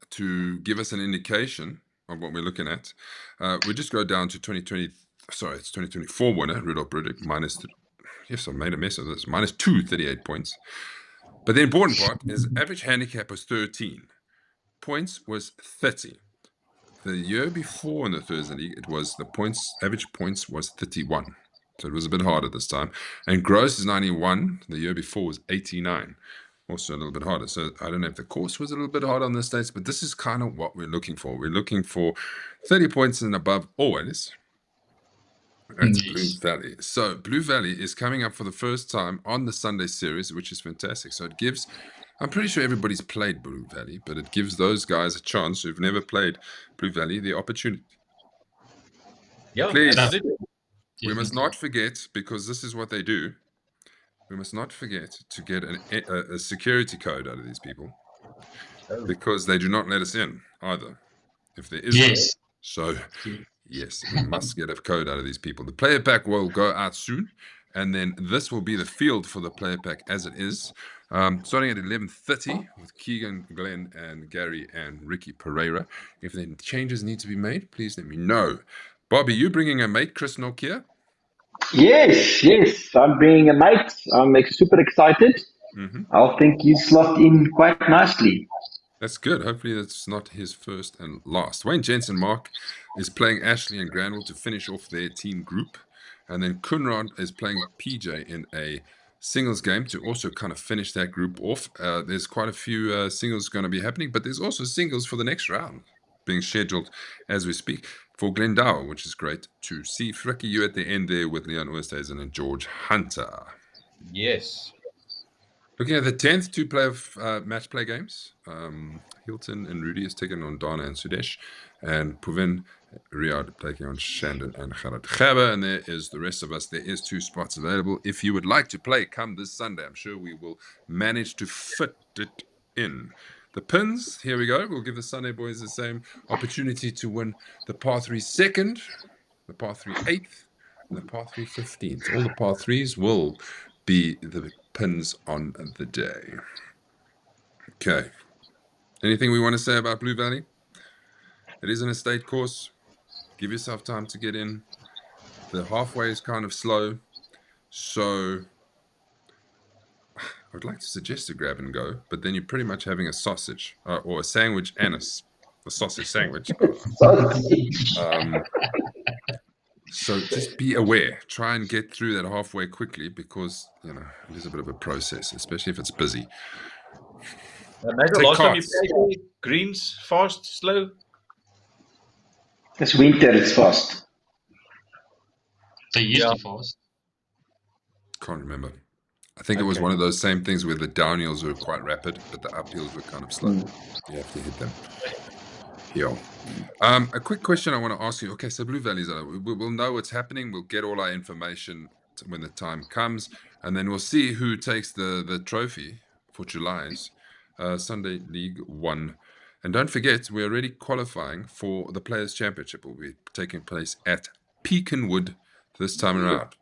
to give us an indication of what we're looking at. We just go down to 2020. Sorry, it's 2024 winner, Rudolf Brudik, minus. Yes, I made a mess of this. Minus 238 points. But the important part is average handicap was 13. Points was 30. The year before in the Thursday League, it was the average points was 31. So it was a bit harder this time. And gross is 91. The year before was 89. Also a little bit harder. So I don't know if the course was a little bit harder on the States, but this is kind of what we're looking for. We're looking for 30 points and above always. That's Blue Valley. So Blue Valley is coming up for the first time on the Sunday series, which is fantastic. So it gives, I'm pretty sure everybody's played Blue Valley, but it gives those guys a chance who've never played Blue Valley the opportunity. Yeah, please. absolutely. We must not forget, because this is what they do. We must not forget to get a security code out of these people, because they do not let us in either. If there is one. So yes, we must get a code out of these people. The player pack will go out soon, and then this will be the field for the player pack as it is. Starting at 11:30 with Keegan, Glenn, and Gary and Ricky Pereira. If any changes need to be made, please let me know. Bobby, you bringing a mate, Chris Nokia? Yes. I'm being a mate. I'm super excited. I think you slot in quite nicely. That's good. Hopefully that's not his first and last. Wayne Jensen Mark is playing Ashley and Granville to finish off their team group. And then Kunrad is playing PJ in a singles game to also kind of finish that group off. There's quite a few singles going to be happening, but there's also singles for the next round being scheduled as we speak for Glendower, which is great to see. Fricky, you at the end there with Leon Oosthuizen and George Hunter. Yes. Looking at the 10th, 2 match play games. Hilton and Rudy is taking on Dana and Sudesh. And Puvin, Riyadh taking on Shandon and Khaled Khaba. And there is the rest of us. There is 2 spots available. If you would like to play, come this Sunday. I'm sure we will manage to fit it in. The pins, here we go. We'll give the Sunday boys the same opportunity to win the par 3 second, the par 3 8th, and the par 3 15th. All the par 3s will be the pins on the day. Okay. Anything we want to say about Blue Valley? It is an estate course. Give yourself time to get in. The halfway is kind of slow. So I would like to suggest a grab and go, but then you're pretty much having a sausage or a sandwich and a sausage sandwich. So just be aware. Try and get through that halfway quickly, because it is a bit of a process, especially if it's busy. Nigel, last time you played greens, fast, slow? It's winter, it's fast. They used to fast. Can't remember. I think it was one of those same things where the downhills were quite rapid, but the uphills were kind of slow. You have to hit them. Yeah. A quick question I want to ask you. Okay, so Blue Valley's we'll know what's happening. We'll get all our information when the time comes, and then we'll see who takes the trophy for July's Sunday League 1 And don't forget, we're already qualifying for the Players' Championship. Will be taking place at Peakenwood this time around.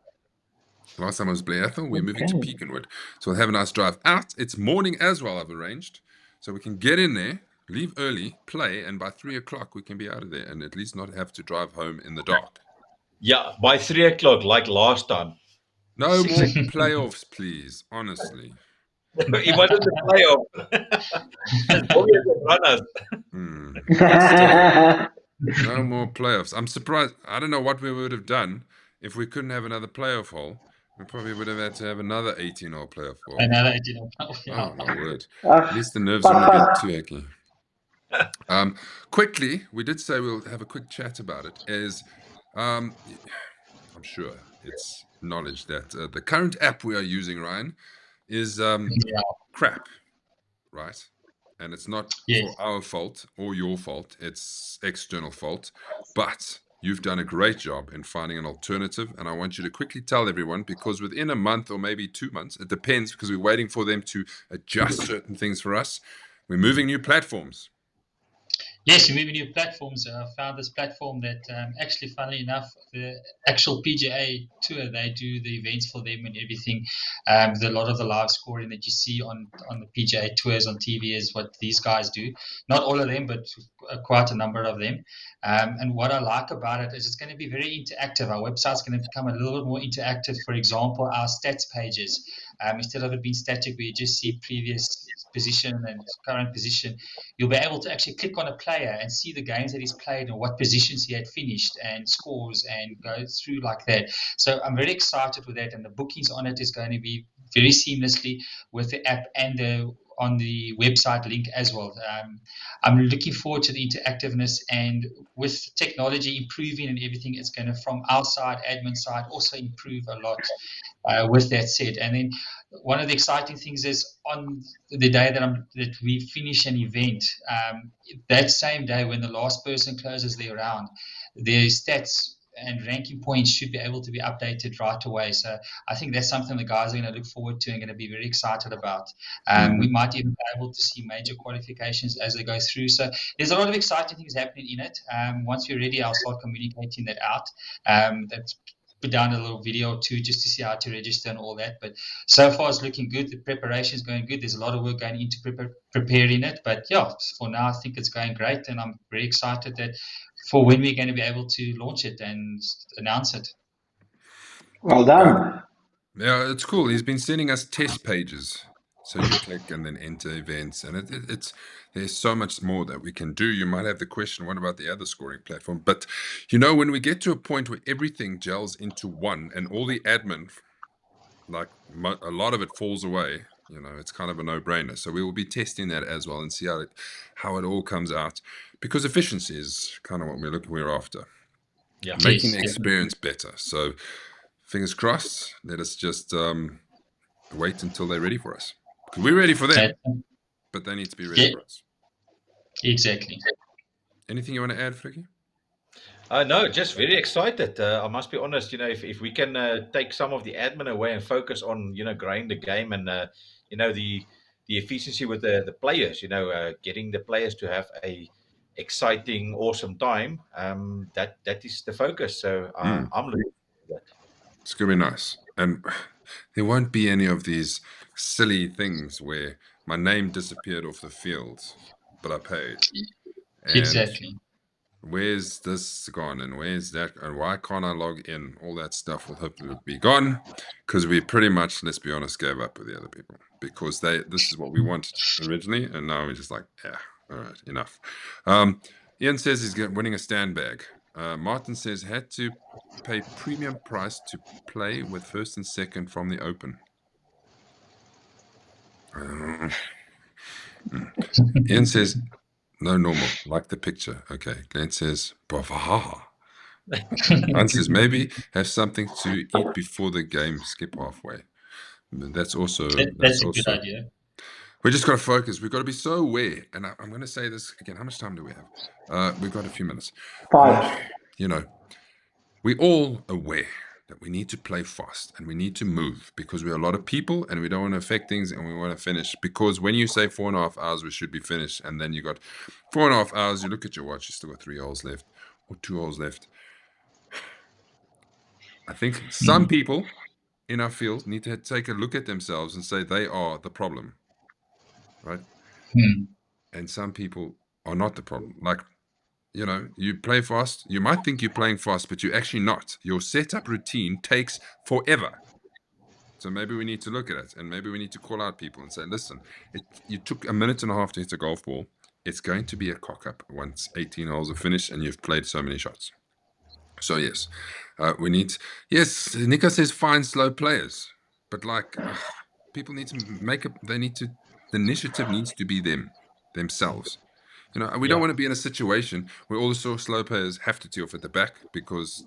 Last time I was Blairthal, we're moving to Okay. Peakenwood. So we'll have a nice drive out. It's morning as well, I've arranged. So we can get in there, leave early, play, and by 3 o'clock we can be out of there and at least not have to drive home in the dark. Yeah, by 3 o'clock, like last time. No more playoffs, please. Honestly. He wanted to play off. As long as they run us. Still, no more playoffs. I'm surprised. I don't know what we would have done if we couldn't have another playoff hole. We probably would have had to have another 18-hole playoff hole. Another 18-hole playoff. Oh, my word. At least the nerves wouldn't get too achy. Quickly, we did say we'll have a quick chat about it. I'm sure it's knowledge that the current app we are using, Ryan, is crap, right? And it's not for our fault or your fault. It's external fault. But you've done a great job in finding an alternative. And I want you to quickly tell everyone, because within a month or maybe 2 months, it depends, because we're waiting for them to adjust certain things for us. We're moving new platforms. Yes, we're moving new platforms. I found this platform that actually, funnily enough, the actual PGA Tour, they do the events for them and everything. A lot of the live scoring that you see on the PGA Tours on TV is what these guys do. Not all of them, but quite a number of them. And what I like about it is it's going to be very interactive. Our website's going to become a little bit more interactive. For example, our stats pages. Instead of it being static where you just see previous position and current position, you'll be able to actually click on a player and see the games that he's played and what positions he had finished and scores and go through like that. So I'm very excited with that, and the bookings on it is going to be very seamlessly with the app and on the website link as well. I'm looking forward to the interactiveness, and with technology improving and everything, it's going to, from our side, admin side, also improve a lot. With that said, and then one of the exciting things is on the day that we finish an event, that same day when the last person closes their round, their stats and ranking points should be able to be updated right away. So I think that's something the guys are going to look forward to and going to be very excited about. We might even be able to see major qualifications as they go through. So there's a lot of exciting things happening in it. Once we're ready, I'll start communicating that out. That's put down a little video or two just to see how to register and all that. But so far it's looking good. The preparation is going good. There's a lot of work going into preparing it. But yeah, for now, I think it's going great. And I'm very excited that for when we're going to be able to launch it and announce it. Well done. Yeah, it's cool. He's been sending us test pages. So you click and then enter events, and it's there's so much more that we can do. You might have the question, what about the other scoring platform? But when we get to a point where everything gels into one and all the admin, like a lot of it falls away, it's kind of a no-brainer. So we will be testing that as well and see how it all comes out, because efficiency is kind of what we're after. Yeah, making the experience better. So fingers crossed. Let us just wait until they're ready for us. Because we're ready for them, but they need to be ready for us. Exactly. Anything you want to add, Flicky? No, just very excited. I must be honest, if we can take some of the admin away and focus on, growing the game and, the efficiency with the players, getting the players to have a exciting, awesome time, that is the focus. So I'm looking forward to that. It's going to be nice. And there won't be any of these silly things where my name disappeared off the field, but I paid. And exactly. Where's this gone and where's that and why can't I log in? All that stuff will hopefully be gone, because we pretty much, let's be honest, gave up with the other people, because this is what we wanted originally, and now we're just like, yeah, all right, enough. Ian says he's winning a stand bag. Martin says had to pay premium price to play with first and second from the Open. Ian says no normal, like the picture. Okay. Glenn says Bavaha. Hans says maybe have something to eat before the game, skip halfway. That's also that's a good idea. We just got to focus. We've got to be so aware. And I'm going to say this again. How much time do we have? We've got a few minutes. 5. We're all aware that we need to play fast and we need to move because we're a lot of people and we don't want to affect things and we want to finish. Because when you say 4.5 hours, we should be finished, and then you got 4.5 hours, you look at your watch, you still got 3 holes left or 2 holes left. I think some people in our field need to take a look at themselves and say they are the problem, right? And some people are not the problem. Like, you play fast. You might think you're playing fast, but you're actually not. Your setup routine takes forever. So maybe we need to look at it, and maybe we need to call out people and say, listen, you took 1.5 minutes to hit a golf ball. It's going to be a cock-up once 18 holes are finished and you've played so many shots. So yes, we need. Yes, Nika says find slow players, but people need to make up. They need to. The initiative needs to be themselves. We don't want to be in a situation where all the slow players have to tee off at the back because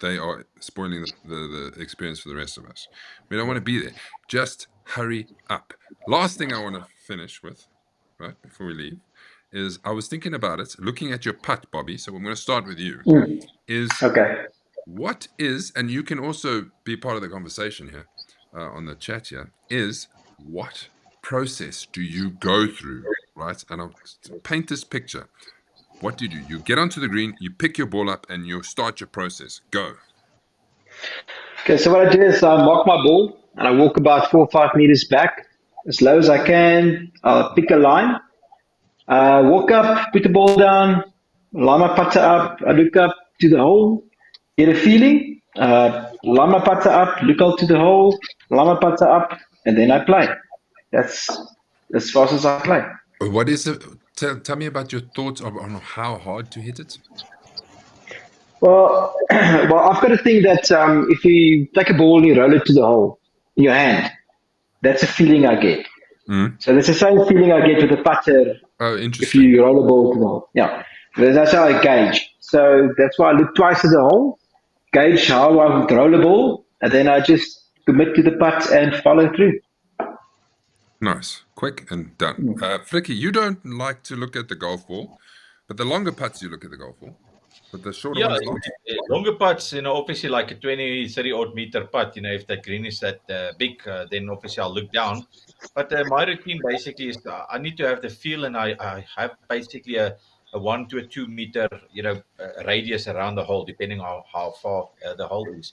they are spoiling the experience for the rest of us. We don't want to be there. Just hurry up. Last thing I want to finish with, right before we leave, is I was thinking about it, looking at your putt, Bobby. So I'm going to start with you. Okay. What is, and you can also be part of the conversation here on the chat here, is what process do you go through, right? And I'll paint this picture. What do? You get onto the green, you pick your ball up, and you start your process. Go. Okay, so what I do is I mark my ball and I walk about 4 or 5 meters back as low as I can. I'll pick a line, walk up, put the ball down, line my putter up. I look up to the hole, get a feeling, line my putter up, look out to the hole, line my putter up, and then I play. That's as fast as I play. What is it? Tell me about your thoughts on how hard to hit it. Well, I've got a thing that if you take a ball and you roll it to the hole in your hand, that's a feeling I get. So that's the same feeling I get with a putter. Oh, interesting. If you roll the ball to the hole, yeah, that's how I gauge. So that's why I look twice at the hole, gauge how I would roll the ball, and then I just commit to the putt and follow through. Nice, quick and done. Fricky, you don't like to look at the golf ball, but the longer putts you look at the golf ball, but the shorter ones not. Longer putts, obviously like a 20, 30 odd meter putt, if that green is that big, then obviously I'll look down. But my routine basically is I need to have the feel, and I have basically a 1 to a 2 meter, radius around the hole, depending on how far the hole is.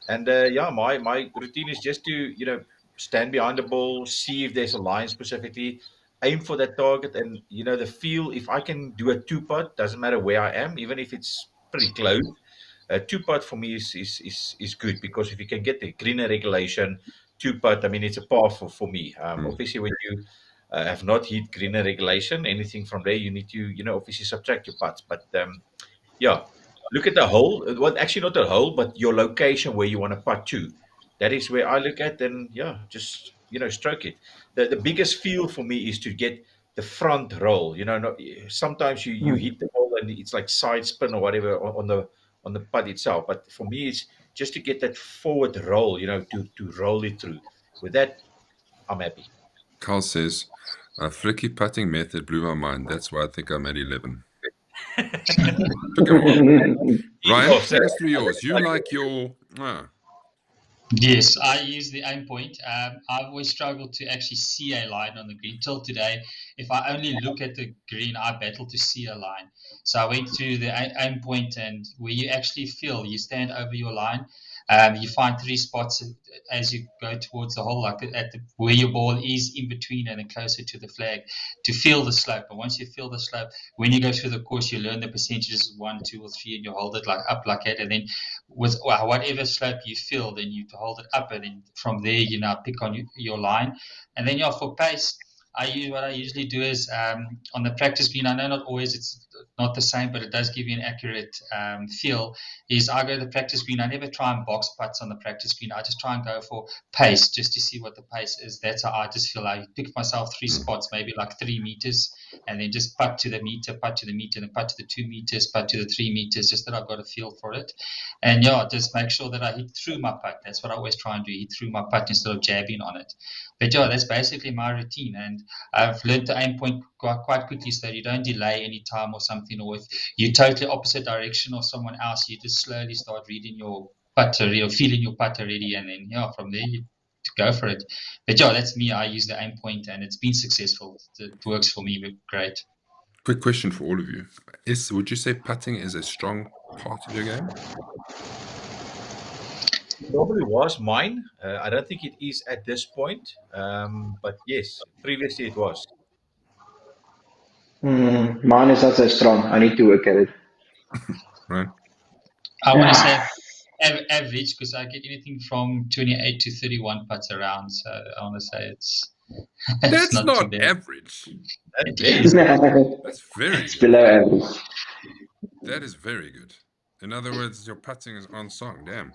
And my routine is just to, stand behind the ball, see if there's a line specifically, aim for that target, and the feel. If I can do a two putt, doesn't matter where I am, even if it's pretty close. Two putt for me is good, because if you can get the greener regulation, two putt, I mean, it's a par for me. Obviously, when you have not hit greener regulation, anything from there, you need to obviously subtract your putts. But yeah, look at the hole. Well, actually, not the hole, but your location where you want to putt to. That is where I look at, and just stroke it. The biggest feel for me is to get the front roll. Sometimes you hit the ball and it's like side spin or whatever on the putt itself. But for me, it's just to get that forward roll. To roll it through. With that, I'm happy. Carl says, a Fricky putting method blew my mind. That's why I think I'm at 11. Took him a while. Ryan, take us through yours. You like your... Yes, I use the aim point. I've always struggled to actually see a line on the green. Till today, if I only look at the green, I battle to see a line. So I went to the aim point, and where you actually feel, you stand over your line. You find 3 spots as you go towards the hole, like where your ball is in between and then closer to the flag, to feel the slope. And once you feel the slope, when you go through the course, you learn the percentages 1, 2, or 3, and you hold it up like that. And then with whatever slope you feel, then you hold it up, and then from there you now pick on your line. And then for pace, what I usually do is on the practice green. I know not always it's not the same, but it does give you an accurate feel. Is I go to the practice green. I never try and box putts on the practice green. I just try and go for pace, just to see what the pace is. That's how I just feel. I pick myself 3 spots, maybe like 3 meters, and then just putt to the meter, then putt to the 2 meters, putt to the 3 meters, just that I've got a feel for it. And just make sure that I hit through my putt. That's what I always try and do, hit through my putt instead of jabbing on it. But that's basically my routine. And I've learned to aim point quite quickly, so that you don't delay any time or something. Or if you're totally opposite direction of someone else, you just slowly start reading your putt already, or feeling your putt already, and then from there you go for it. But that's me. I use the aim point, and it's been successful. It works for me. Great. Quick question for all of you: would you say putting is a strong part of your game? Probably was mine. I don't think it is at this point, but yes, previously it was. Mine is not so strong. I need to work at it. Right. I want to say average, because I get anything from 28 to 31 putts around. So I want to say it's That's not too not bad. average. That's That's very It's good. below average. That is very good. In other words, your putting is on song. Damn.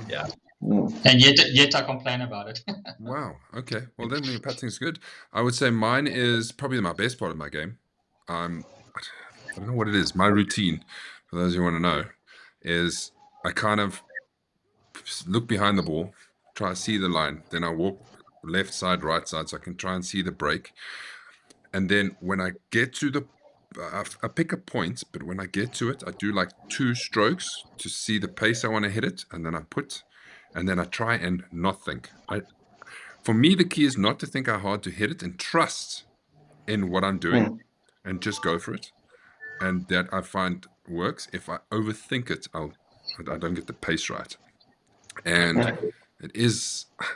Yeah. And yet I complain about it. Wow. Okay. Well, then your putting's good. I would say mine is probably my best part of my game. I don't know what it is. My routine, for those who want to know, is I kind of look behind the ball, try to see the line. Then I walk left side, right side, so I can try and see the break. And then when I get to the, I pick a point, but when I get to it, I do like 2 strokes to see the pace I want to hit it, and then I try and not think. For me, the key is not to think how hard to hit it and trust in what I'm doing and just go for it. And that I find works. If I overthink it, I don't get the pace right. And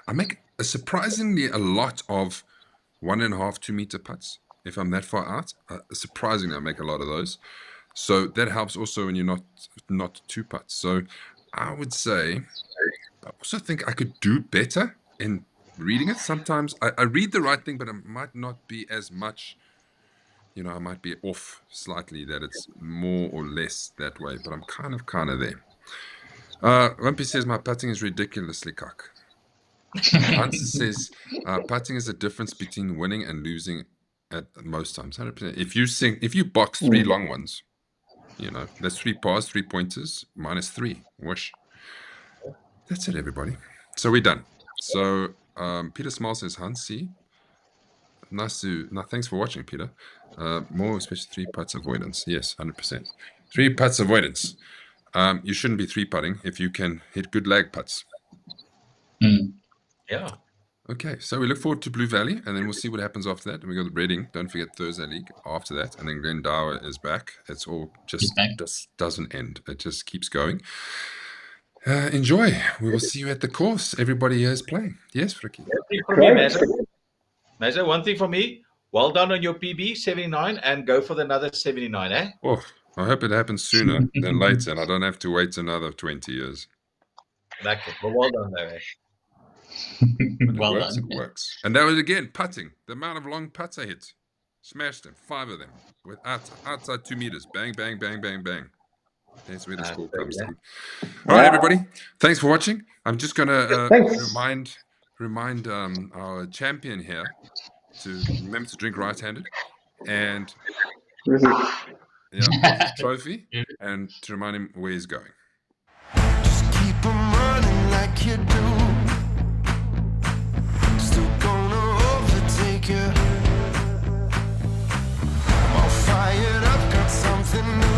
I make surprisingly a lot of 1.5, 2 meter putts. If I'm that far out, surprisingly, I make a lot of those. So that helps also when you're not 2 putts. So I would say, I also think I could do better in reading it. Sometimes I read the right thing, but it might not be as much, I might be off slightly, that it's more or less that way, but I'm kind of there. Wimpy says my putting is ridiculously cock. Hans says putting is the difference between winning and losing at most times. 100%. If you box 3 long ones, that's 3 pars, 3 pointers, -3. Wish. That's it, everybody. So we're done. So Peter Small says, Hansi, thanks for watching, Peter. More especially 3 putts avoidance. Yes, 100%. 3 putts avoidance. You shouldn't be 3-putting if you can hit good lag putts. Yeah. Okay, so we look forward to Blue Valley, and then we'll see what happens after that. And we go to Reading. Don't forget Thursday League after that, and then Glendower is back. It's all just doesn't end. It just keeps going. Enjoy. We will see you at the course. Everybody here is playing. Yes, Fricky. Mazza, one thing for me. Well done on your PB 79, and go for another 79, eh? Oh, I hope it happens sooner than later, and I don't have to wait another 20 years. Exactly. But well done, though, eh? It works. And that was again putting. The amount of long putts I hit. Smashed them. 5 of them. With outside 2 meters. Bang, bang, bang, bang, bang. That's where the score comes through. All right, everybody. Thanks for watching. I'm just going to remind our champion here to remember to drink right-handed and pass his trophy and to remind him where he's going. Just keep on running like you do. Still gonna overtake you. I'm all fired up, got something new.